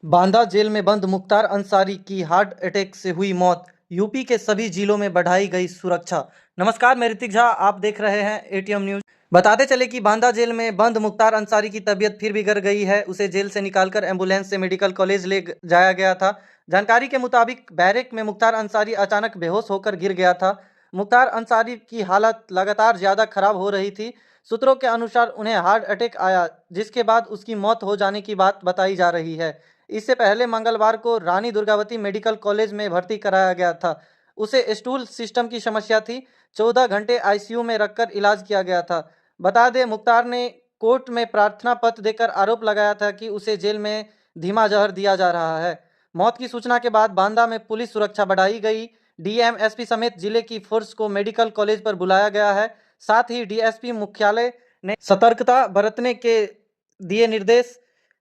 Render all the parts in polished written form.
Banda jail में बंद मुख्तार अंसारी की हार्ट अटैक से हुई मौत। यूपी के सभी जिलों में बढ़ाई गई सुरक्षा। नमस्कार, मैं ऋतिक झा, आप देख रहे हैं एटीएम न्यूज। बताते चले कि बांदा जेल में बंद मुख्तार अंसारी की तबीयत फिर बिगड़ गई है। उसे जेल से निकालकर एम्बुलेंस से मेडिकल कॉलेज जाया गया था। जानकारी के मुताबिक बैरक में मुख्तार अंसारी अचानक बेहोश होकर गिर गया था। मुख्तार अंसारी की हालत लगातार ज़्यादा खराब हो रही थी। सूत्रों के अनुसार उन्हें हार्ट अटैक आया, जिसके बाद उसकी मौत हो जाने की बात बताई जा रही है। इससे पहले मंगलवार को रानी दुर्गावती मेडिकल कॉलेज में भर्ती कराया गया था। उसे स्टूल सिस्टम की समस्या थी। 14 घंटे आईसीयू में रखकर इलाज किया गया था। बता दें, मुख्तार ने कोर्ट में प्रार्थना पत्र देकर आरोप लगाया था कि उसे जेल में धीमा जहर दिया जा रहा है। मौत की सूचना के बाद बांदा में पुलिस सुरक्षा बढ़ाई गई। डीएम, एसपी समेत जिले की फोर्स को मेडिकल कॉलेज पर बुलाया गया है। साथ ही डीएसपी मुख्यालय ने सतर्कता बरतने के दिए निर्देश।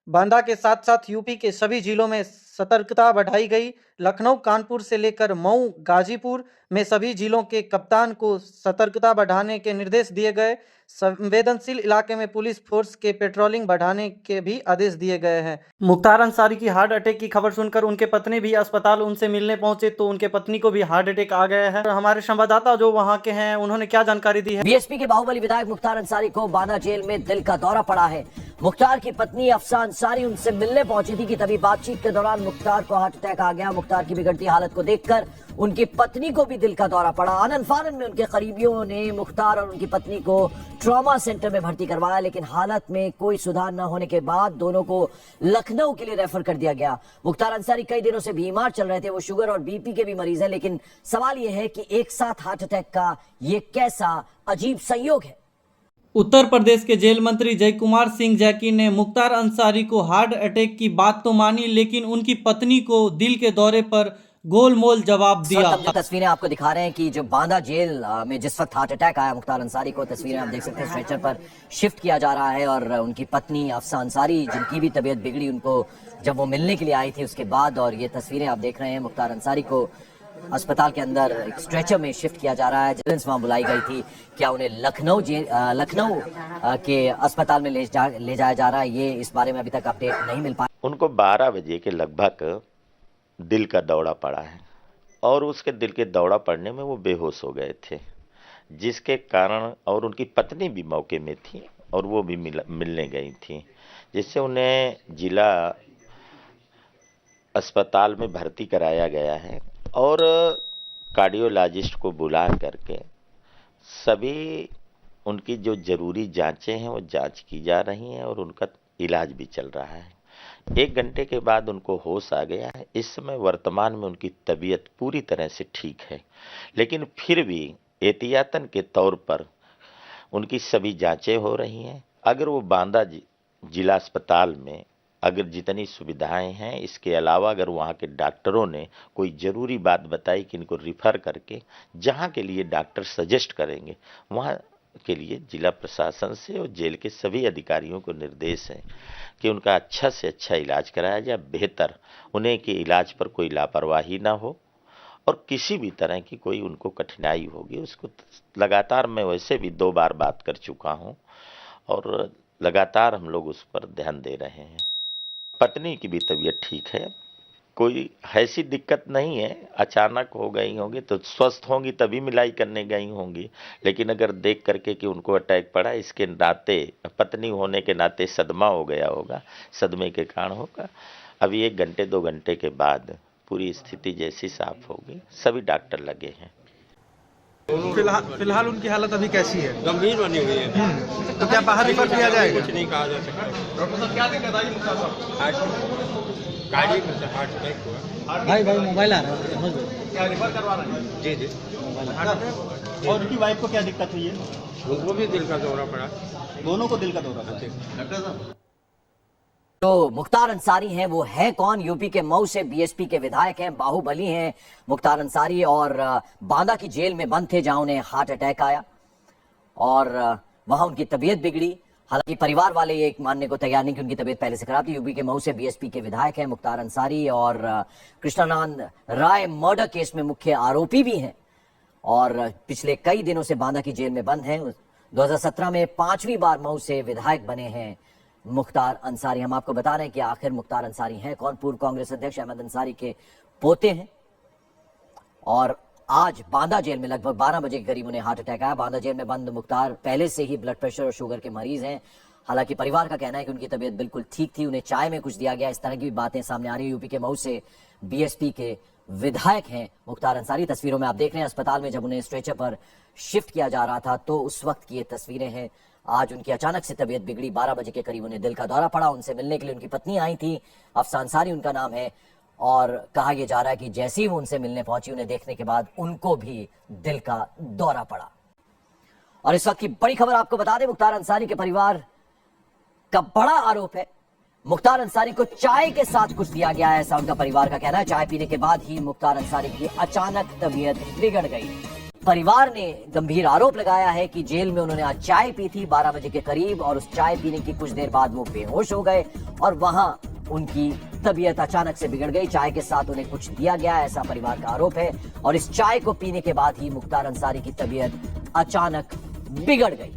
बांदा के साथ साथ यूपी के सभी जिलों में सतर्कता बढ़ाई गई। लखनऊ, कानपुर से लेकर मऊ, गाजीपुर में सभी जिलों के कप्तान को सतर्कता बढ़ाने के निर्देश दिए गए। संवेदनशील इलाके में पुलिस फोर्स के पेट्रोलिंग बढ़ाने के भी आदेश दिए गए हैं। मुख्तार अंसारी की हार्ट अटैक की खबर सुनकर उनके पत्नी भी अस्पताल उनसे मिलने पहुंचे, तो उनके पत्नी को भी हार्ट अटैक आ गया है। हमारे संवाददाता जो वहां के हैं, उन्होंने क्या जानकारी दी है। बीएसपी के बाहुबली विधायक मुख्तार अंसारी को बांदा जेल में दिल का दौरा पड़ा है। मुख्तार की पत्नी अफसा अंसारी उनसे मिलने पहुंची थी कि तभी बातचीत के दौरान मुख्तार को हार्ट अटैक आ गया। मुख्तार की बिगड़ती हालत को देखकर उनकी पत्नी को भी दिल का दौरा पड़ा। आनन फानन में उनके करीबियों ने मुख्तार और उनकी पत्नी को ट्रॉमा सेंटर में भर्ती करवाया, लेकिन हालत में कोई सुधार न होने के बाद दोनों को लखनऊ के लिए रेफर कर दिया गया। मुख्तार अंसारी कई दिनों से बीमार चल रहे थे। वो शुगर और बीपी के भी मरीज हैं, लेकिन सवाल यह है कि एक साथ हार्ट अटैक का ये कैसा अजीब संयोग है। उत्तर प्रदेश के जेल मंत्री जयकुमार सिंह जैकी ने मुख्तार अंसारी को हार्ट अटैक की बात तो मानी, लेकिन उनकी पत्नी को दिल के दौरे पर गोलमोल जवाब दिया। जो तस्वीरें आपको दिखा रहे हैं कि जो बांदा जेल में जिस वक्त हार्ट अटैक आया मुख्तार अंसारी को, तस्वीरें आप देख सकते हैं, स्ट्रेचर पर शिफ्ट किया जा रहा है और उनकी पत्नी अफसा अंसारी, जिनकी भी तबीयत बिगड़ी, उनको जब वो मिलने के लिए आई थी उसके बाद, और ये तस्वीरें आप देख रहे हैं, मुख्तार अंसारी को अस्पताल के अंदर एक स्ट्रेचर में शिफ्ट किया जा रहा है। एम्बुलेंस वहां बुलाई गई थी। क्या उन्हें लखनऊ के अस्पताल में ले जाया जा रहा है, ये इस बारे में अभी तक अपडेट नहीं मिल पाया। उनको 12 बजे के लगभग दिल का दौरा पड़ा है और उसके दिल के दौरा पड़ने में वो बेहोश हो गए थे, जिसके कारण, और उनकी पत्नी भी मौके में थी और वो भी मिलने गई थी, जिससे उन्हें जिला अस्पताल में भर्ती कराया गया है और कार्डियोलॉजिस्ट को बुला करके सभी उनकी जो ज़रूरी जांचें हैं वो जांच की जा रही हैं और उनका इलाज भी चल रहा है। 1 घंटे के बाद उनको होश आ गया है। इस समय वर्तमान में उनकी तबीयत पूरी तरह से ठीक है, लेकिन फिर भी एहतियातन के तौर पर उनकी सभी जांचें हो रही हैं। अगर वो बांदा जिला अस्पताल में अगर जितनी सुविधाएं हैं, इसके अलावा अगर वहाँ के डॉक्टरों ने कोई ज़रूरी बात बताई कि इनको रिफ़र करके जहाँ के लिए डॉक्टर सजेस्ट करेंगे, वहाँ के लिए जिला प्रशासन से और जेल के सभी अधिकारियों को निर्देश है कि उनका अच्छा से अच्छा इलाज कराया जाए। बेहतर उन्हें कि इलाज पर कोई लापरवाही ना हो और किसी भी तरह की कोई उनको कठिनाई होगी उसको लगातार, मैं वैसे भी 2 बार बात कर चुका हूँ और लगातार हम लोग उस पर ध्यान दे रहे हैं। पत्नी की भी तबीयत ठीक है, कोई ऐसी दिक्कत नहीं है। अचानक हो गई होंगी तो स्वस्थ होंगी तभी मिलाई करने गई होंगी, लेकिन अगर देख करके कि उनको अटैक पड़ा, इसके नाते, पत्नी होने के नाते सदमा हो गया होगा, सदमे के कारण होगा। अभी 1 घंटे 2 घंटे के बाद पूरी स्थिति जैसी साफ होगी। सभी डॉक्टर लगे हैं। फिलहाल उनकी हालत अभी कैसी है? गंभीर बनी हुई है। तो क्या बाहर रिफर किया जाएगा? कुछ नहीं कहा जा सकता। डॉक्टर साहब, क्या दिक्कत आई मुख्तार साहब? कार्डियक में से हार्ट अटैक हुआ। भाई मोबाइल आ रहा है। क्या रिफर करवा रहे हैं? जी जी। और उनकी वाइफ को क्या दिक्कत हुई है? उनको भी दिल का दौरा पड़ा। दोनों को दिल का दौरा था। डॉक्टर साहब, तो मुख्तार अंसारी हैं, वो है कौन? यूपी के मऊ से बीएसपी के विधायक हैं, बाहुबली हैं मुख्तार अंसारी, और बांदा की जेल में बंद थे जहां उन्हें हार्ट अटैक आया और वहां उनकी तबीयत बिगड़ी। हालांकि परिवार वाले ये मानने को तैयार नहीं कि उनकी तबीयत पहले से खराब थी। यूपी के मऊ से बीएसपी के विधायक हैं मुख्तार अंसारी और कृष्णानंद राय मर्डर केस में मुख्य आरोपी भी हैं और पिछले कई दिनों से बांदा की जेल में बंद हैं। 2017 में 5वीं बार मऊ से विधायक बने हैं मुख्तार अंसारी। हम आपको बता रहे हैं कि आखिर मुख्तार अंसारी हैं कौन। पूर्व कांग्रेस अध्यक्ष अहमद अंसारी के पोते हैं और आज बांदा जेल में लगभग 12 बजे के करीब उन्हें हार्ट अटैक आया। बांदा जेल में बंद मुख्तार पहले से ही ब्लड प्रेशर और शुगर के मरीज हैं। हालांकि परिवार का कहना है कि उनकी तबीयत बिल्कुल ठीक थी, उन्हें चाय में कुछ दिया गया, इस तरह की भी बातें सामने आ रही है। यूपी के मऊ से बीएसपी के विधायक हैं मुख्तार अंसारी। तस्वीरों में आप देख रहे हैं अस्पताल में जब उन्हें स्ट्रेचर पर शिफ्ट किया जा रहा था तो उस वक्त की ये तस्वीरें हैं। आज उनकी अचानक से तबीयत बिगड़ी, 12 बजे के करीब उन्हें दिल का दौरा पड़ा। उनसे मिलने के लिए उनकी पत्नी आई थी, अफसान अंसारी उनका नाम है, और कहा यह जा रहा है कि जैसे ही वो उनसे मिलने पहुंची उन्हें देखने के बाद उनको भी दिल का दौरा पड़ा। और इस वक्त की बड़ी खबर आपको बता दें, मुख्तार अंसारी के परिवार का बड़ा आरोप है मुख्तार अंसारी को चाय के साथ कुछ दिया गया है, ऐसा उनका परिवार का कहना है। चाय पीने के बाद ही मुख्तार अंसारी की अचानक तबीयत बिगड़ गई। परिवार ने गंभीर आरोप लगाया है कि जेल में उन्होंने आज चाय पी थी 12 बजे के करीब और उस चाय पीने की कुछ देर बाद वो बेहोश हो गए और वहां उनकी तबीयत अचानक से बिगड़ गई। चाय के साथ उन्हें कुछ दिया गया, ऐसा परिवार का आरोप है। और इस चाय को पीने के बाद ही मुख्तार अंसारी की तबीयत अचानक बिगड़ गई।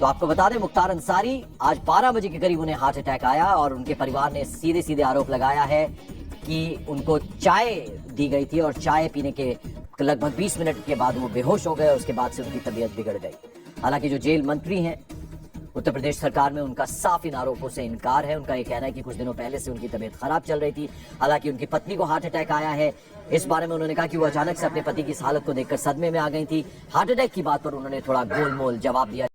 तो आपको बता दें, मुख्तार अंसारी आज 12 बजे के करीब उन्हें हार्ट अटैक आया और उनके परिवार ने सीधे सीधे आरोप लगाया है कि उनको चाय दी गई थी और चाय पीने के लगभग 20 मिनट के बाद वो बेहोश हो गए और उसके बाद से उनकी तबीयत बिगड़ गई। हालांकि जो जेल मंत्री हैं उत्तर प्रदेश सरकार में, उनका साफ इन आरोपों से इनकार है। उनका ये कहना है कि कुछ दिनों पहले से उनकी तबीयत खराब चल रही थी। हालांकि उनकी पत्नी को हार्ट अटैक आया है, इस बारे में उन्होंने कहा कि वो अचानक से अपने पति की इस हालत को देखकर सदमे में आ गई थी। हार्ट अटैक की बात पर उन्होंने थोड़ा गोलमोल जवाब दिया।